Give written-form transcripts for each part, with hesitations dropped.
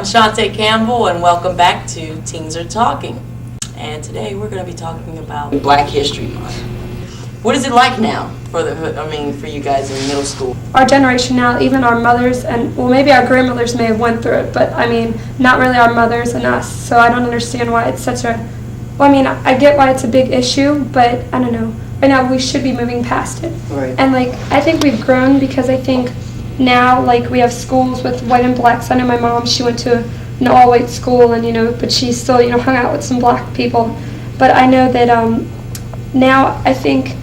Shawnthe Campbell, and welcome back to Teens Are Talking. And today we're going to be talking about Black History Month. What is it like now for you guys in middle school? Our generation now, even our mothers and, well, maybe our grandmothers may have went through it, but I mean, not really our mothers and us. So I don't understand why it's such a, well, I mean, I get why it's a big issue, but I don't know. Right now we should be moving past it. Right. And like, I think we've grown because I think now, like, we have schools with white and blacks. I know my mom, she went to an all-white school, and, but she still, hung out with some black people. But I know that now I think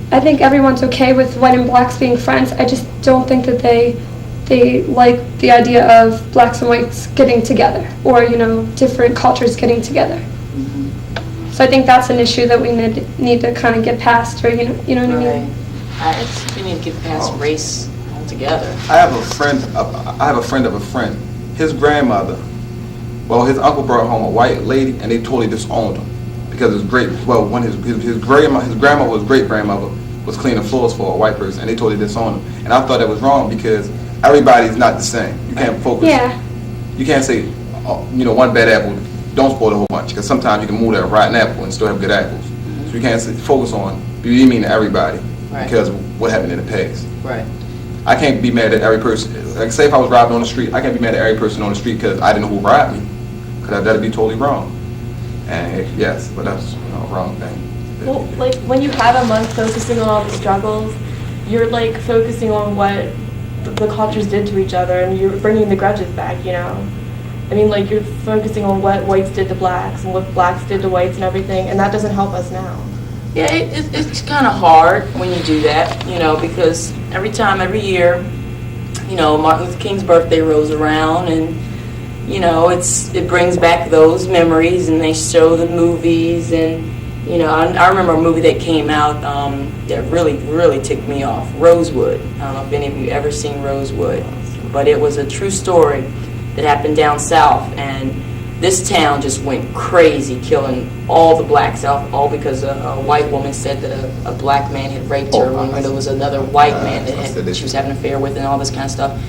everyone's okay with white and blacks being friends. I just don't think that they like the idea of blacks and whites getting together, or, different cultures getting together. Mm-hmm. So I think that's an issue that we need to kind of get past, or, you know what I mean? We need to get past race altogether. I have a friend of a friend. His grandmother, his uncle brought home a white lady, and they totally disowned him because his grandma was great grandmother was cleaning floors for a white person, and they totally disowned him. And I thought that was wrong because everybody's not the same. You can't focus. Yeah. You can't say, one bad apple, don't spoil the whole bunch, because sometimes you can move that rotten apple and still have good apples. Mm-hmm. So you can't focus on you mean to everybody, right, because of what happened in the past. Right. I can't be mad at every person. Like, say if I was robbed on the street, I can't be mad at every person on the street because I didn't know who robbed me, because that'd be totally wrong. And yes, but that's a wrong thing. Well, like, when you have a month focusing on all the struggles, you're like focusing on what the cultures did to each other, and you're bringing the grudges back, I mean, like, you're focusing on what whites did to blacks and what blacks did to whites and everything, and that doesn't help us now. Yeah, it's kind of hard when you do that, because every year, Martin Luther King's birthday rolls around, and, it brings back those memories, and they show the movies, and, I remember a movie that came out that really, really ticked me off, Rosewood. I don't know if any of you ever seen Rosewood, but it was a true story that happened down south, and this town just went crazy, killing all the blacks out, all because a white woman said that a black man had raped her when there was another white man that she was having an affair with, and all this kind of stuff.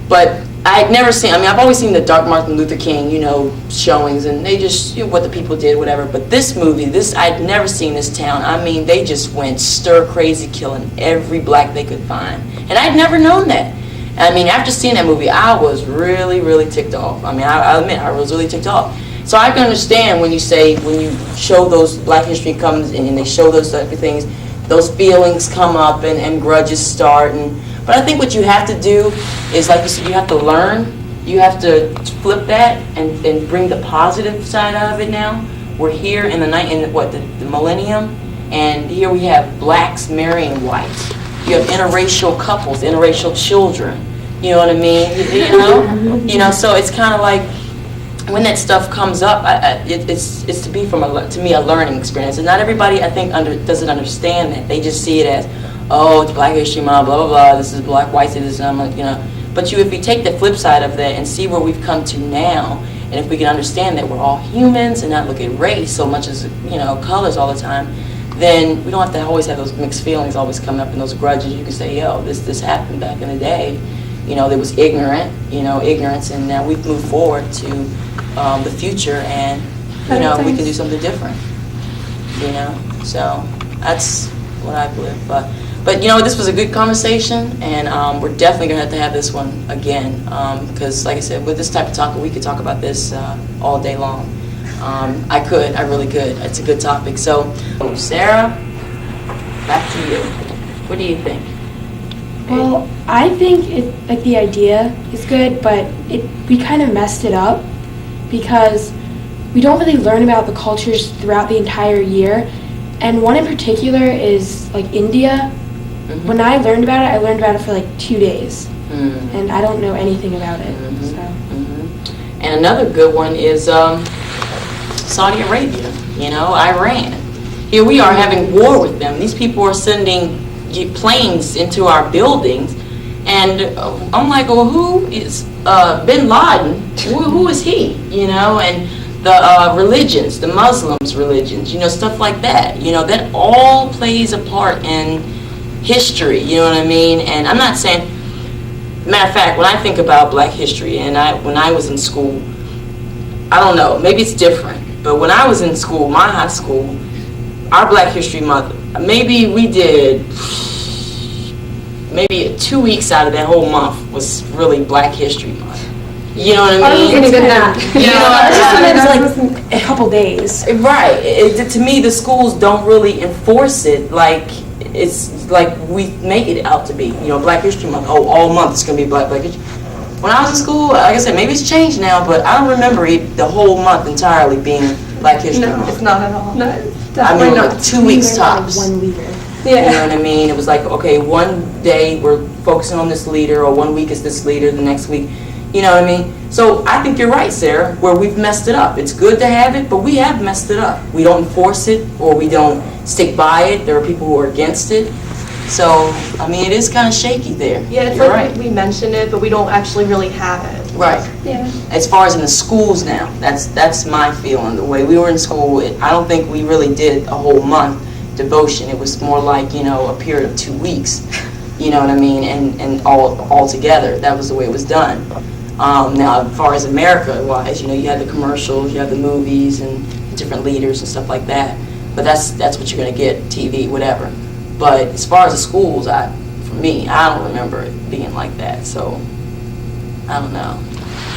But I had never seen, I've always seen the Dark Martin Luther King, showings, and they just, what the people did, whatever. But this movie, I'd never seen this town. I mean, they just went stir crazy, killing every black they could find. And I'd never known that. I mean, after seeing that movie, I was really, really ticked off. I mean, I admit, I was really ticked off. So I can understand when you show those Black History comes and they show those type of things, those feelings come up and grudges start. But I think what you have to do is, like you said, you have to learn. You have to flip that and bring the positive side out of it now. We're here in the millennium, and here we have blacks marrying whites. You have interracial couples, interracial children. You know what I mean? So it's kind of like when that stuff comes up, it's to me a learning experience. And not everybody, I think, doesn't understand that. They just see it as, oh, it's Black History Month, blah blah blah. This is black, white citizen, But if you take the flip side of that and see where we've come to now, and if we can understand that we're all humans and not look at race so much as colors all the time, then we don't have to always have those mixed feelings always coming up and those grudges. You can say, yo, this happened back in the day. There was ignorance, and now we've moved forward to the future, and, we can do something different, So that's what I believe. But this was a good conversation, and we're definitely going to have this one again, because, like I said, with this type of talk, we could talk about this all day long. I really could. It's a good topic. So, Sarah, back to you. What do you think? Well, I think the idea is good, but we kind of messed it up because we don't really learn about the cultures throughout the entire year. And one in particular is like India. Mm-hmm. When I learned about it, I learned about it for like 2 days. Mm-hmm. And I don't know anything about it. Mm-hmm. So. Mm-hmm. And another good one is Saudi Arabia, Iran. Here we are having war with them. These people are sending planes into our buildings, and I'm like, well, who is Bin Laden? Who is he? And the religions, the Muslims' religions, stuff like that. That all plays a part in history. You know what I mean? And I'm not saying matter of fact, when I think about Black history, and when I was in school, I don't know, maybe it's different, but when I was in school, my high school, our Black History Month, maybe we did, maybe 2 weeks out of that whole month was really Black History Month. You know what I mean? Ours wasn't even that. You know, It was like a couple days. right. To me, the schools don't really enforce it like it's like we make it out to be. You know, Black History Month. Oh, all month it's gonna be Black History. When I was in school, like I said, maybe it's changed now, but I don't remember the whole month entirely being Black History Month. It's not at all. No, I definitely mean, not. like 2 weeks tops. One leader. You know what I mean? It was like, okay, one day we're focusing on this leader, or 1 week is this leader, the next week. You know what I mean? So I think you're right, Sarah, where we've messed it up. It's good to have it, but we have messed it up. We don't enforce it, or we don't stick by it. There are people who are against it. So, I mean, it is kind of shaky there. Yeah, it's You're like right. we mention it, but we don't actually really have it. Right. Yeah. As far as in the schools now, that's my feeling. The way we were in school, I don't think we really did a whole month devotion. It was more like, you know, a period of 2 weeks. You know what I mean? And all together, that was the way it was done. Now, as far as America-wise, you know, you have the commercials, you have the movies, and different leaders and stuff like that. But that's what you're going to get, TV, whatever. But as far as the schools, for me, I don't remember it being like that. So, I don't know.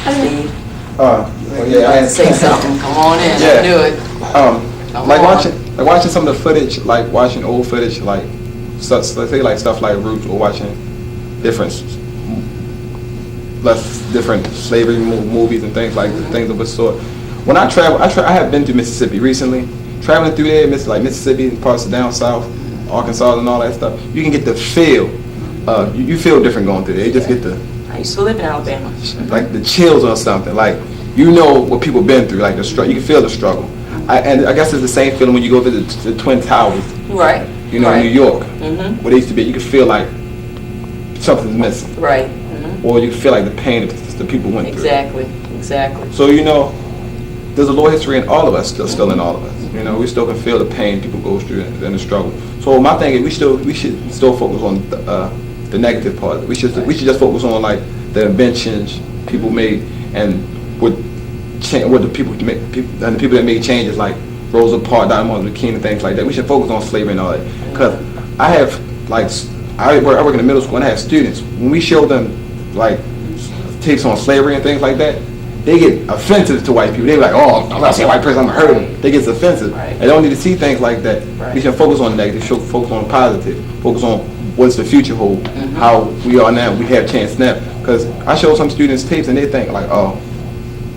Steve, Yeah, I had say something. Come on in. Yeah. Do it. Like watching some of the footage, like watching old footage, like stuff, let's say like stuff like Roots, or watching different slavery movies and things like things of the sort. When I travel, I have been to Mississippi recently. Traveling through there, like Mississippi and parts of down south, Arkansas and all that stuff, you can get the feel. You feel different going through there. You just get the I used to live in Alabama. like the chills or something. Like, you know what people been through. Like the struggle, you can feel the struggle. And I guess it's the same feeling when you go to the Twin Towers. Right. You know, right. in New York, Mm-hmm. where they used to be. You can feel like something's missing, Right. Mm-hmm. or you can feel like the pain that the people went through. Exactly. So, you know, there's a loyal history in all of us, still in all of us. You know, we still can feel the pain people go through and the struggle. So my thing is, we should still focus on the negative part. We should just focus on like the inventions people made, and what the people that made changes, like Rosa Parks, Martin Luther King, and things like that. We should focus on slavery and all that. Because I work in the middle school, and I have students. When we show them like takes on slavery and things like that, they get offensive to white people. They're like, oh, I'm gonna say white person, I'm gonna hurt them. They get offensive. Right. They don't need to see things like that. Right. We should focus on the negative, focus on the positive, focus on what's the future hold, Mm-hmm. how we are now, we have a chance now. Because I show some students tapes and they think like, oh,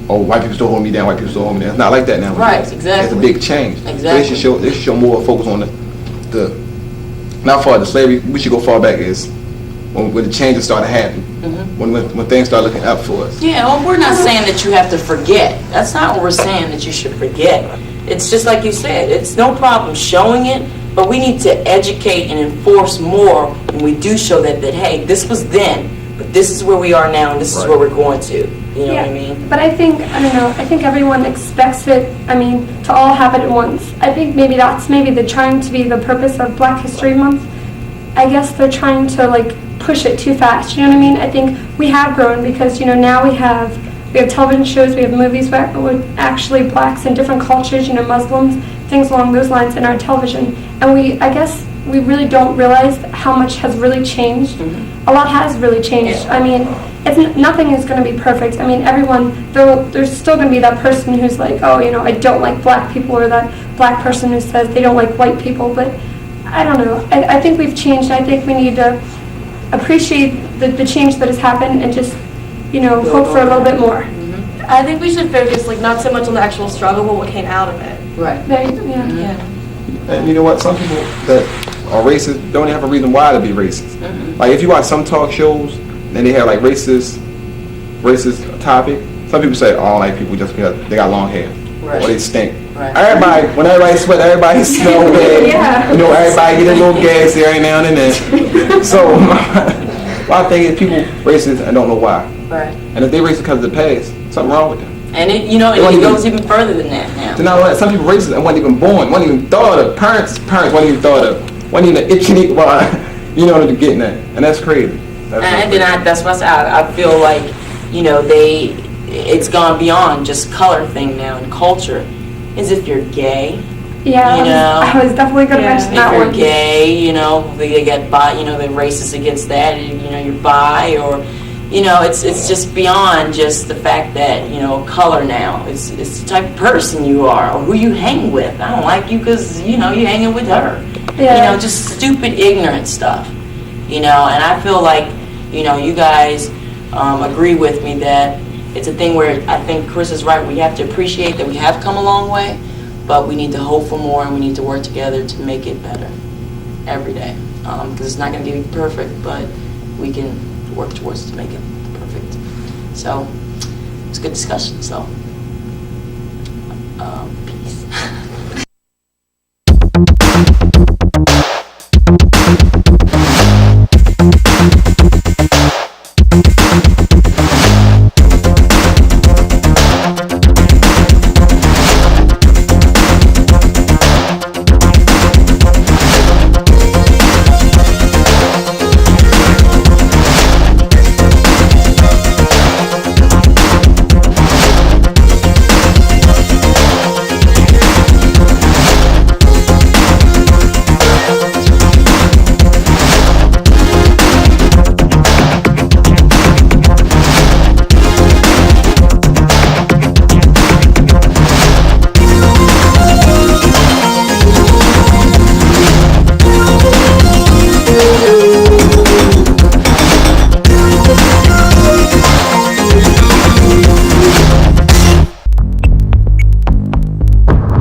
white people still hold me down, white people still hold me down. It's not like that now. Right, exactly. It's a big change. Exactly. So they should show more focus on the not far the slavery. We should go far back is when the changes started happening, when things start looking up for us. Yeah, well, we're not saying that you have to forget. That's not what we're saying, that you should forget. It's just like you said, it's no problem showing it, but we need to educate and enforce more when we do show that hey, this was then, but this is where we are now, and this is where we're going to. You know what I mean? But I think everyone expects it, to all happen at once. I think maybe that's they're trying to be the purpose of Black History Month. I guess they're trying to push it too fast, you know what I mean? I think we have grown because, now we have television shows, we have movies with actually blacks in different cultures, Muslims, things along those lines in our television. And I guess we really don't realize how much has really changed. A lot has really changed. Nothing is going to be perfect. Everyone, there's still going to be that person who's like, oh, I don't like black people, or that black person who says they don't like white people. But I don't know. I think we've changed. I think we need to appreciate the change that has happened and just, hope for a little bit more. I think we should focus not so much on the actual struggle, but what came out of it. Right. Yeah. And you know what? Some people that are racist don't have a reason why to be racist. Like if you watch some talk shows and they have racist topic, some people say, oh, I don't like people just because they got long hair or they stink. Right. When everybody sweat, everybody smell bad. Yeah. Everybody get a little gas every now and then. So my thing is people racist and don't know why. Right. And if they racist because of the past, something wrong with them. And it goes even further than that now. So now some people racist and wasn't even born, wasn't even thought of. Parents wasn't even thought of. Wasn't even an itching to getting that. And that's crazy. And then that's what I feel like, it's gone beyond just color thing now and culture. Is if you're gay, Yeah, I was definitely going to mention if that you're one. gay, they get bi, they're racist against that, you're bi, or, it's just beyond just the fact that, color now. It's the type of person you are or who you hang with. I don't like you because, you're hanging with her. Yeah. Just stupid, ignorant stuff. And I feel like, you guys agree with me that it's a thing where I think Chris is right. We have to appreciate that we have come a long way, but we need to hope for more and we need to work together to make it better every day. Because it's not going to be perfect, but we can work towards to make it perfect. So it's a good discussion. So